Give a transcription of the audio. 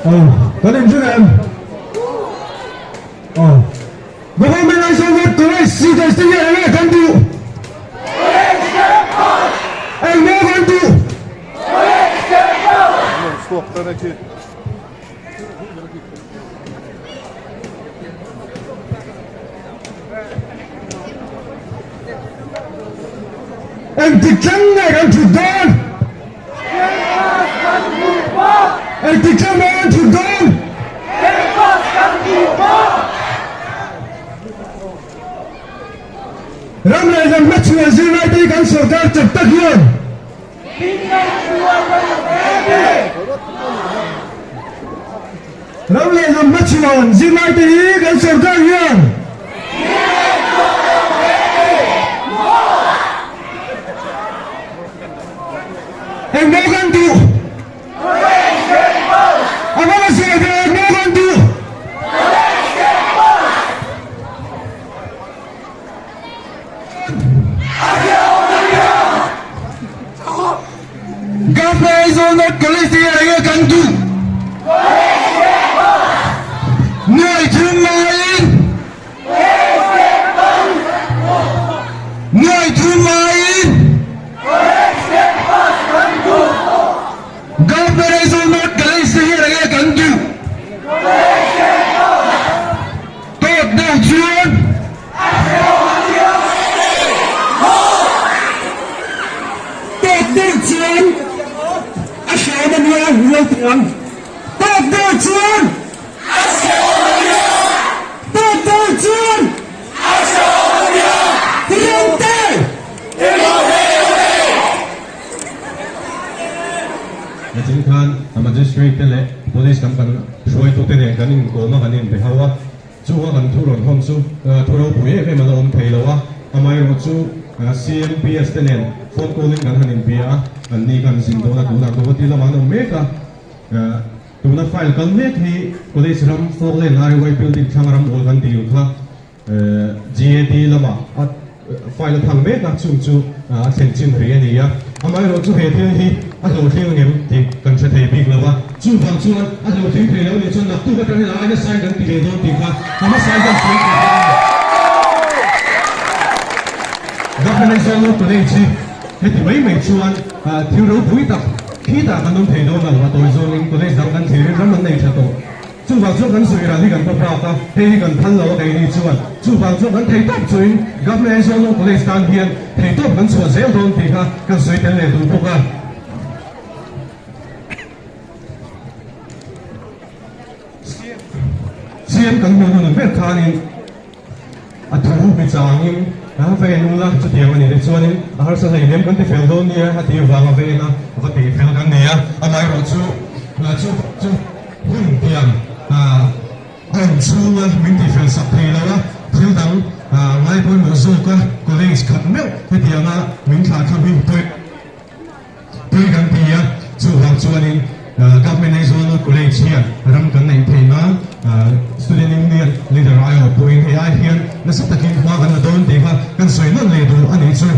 cái điểm số em và hôm nay sau một tuần sĩ tài sinh nhật là căn tụ anh nhớ căn tụ anh thích chăng này anh thích đón anh thích chăng này anh thích đón Ram lại làm mất chùa riêng ai đi gắn sổ ca chập tắc hiền Ram lại làm mất chùa riêng ai đi gắn sổ ca hiền em nói gắn tụ anh nói gì vậy em nói gắn tụ Gapai zonat kolisi ay kantu. Ngay thương main. Ngay thương main. Gapai zonat kolisi ay kantu. Tốt đầu chuyên. Tốt đầu chuyên. Asya'dan ya Tuhan. Tuhan. Tuhan. Najin Khan, magistrate tele, police kampan, suai tu tele kanin koma kanin behawa, cuwa kan turun homsu, turau puye ke mana om thailawa, amai rocu CMPS tele, phone calling kan hanin biya, ani kan sindona tuna tu tila mana mereka, tuna file kan mek hi police ram fogle highway building changaram ol kan deal kha, GAD lama, file thang mek nak chung attention riya niya, amai rocu he hi. Anh lột theo nghiệp thì cần sẽ thấy việc làว่าchú bằng chú anh lột theo thì nếu như cho nạp tu các cái là anh sai cần thì thôi tìm ra không có sai cần phải gặp cái này sao nó tụi này chi thế thì mấy mình chú anh thiếu đấu bụi tập khi ta cần đông thấy đâu mà và tôi rồi nên tụi này rằng cần thì rất là này thật tổ chú bằng chú cần suy là đi cần phải ta thì cần thân lâu cái đi chú anh chú bằng chú cần thấy tốt rồi gặp cái này sao nó tụi này stand hiền thấy tốt cần sửa dễ thôi thì ha cần suy tên này đủ phục à Siam kan mo nun vet khanin athu mi changin ve nula chu tiang ani le chuanin har sa lai lem kan ti fel don nia hati wanga ve na va ti fel kan nia amai ro chu hun tiang an chu min ti fel sak thei la thil dang ngai poi mo zo ka college khat me he tiang min kha kha bi toi kan tia chu wang chuanin government is one of college here ram kan nei theina student union leader ayo point ai hian na sa takin ma kan don te kha kan soi na le do ani chu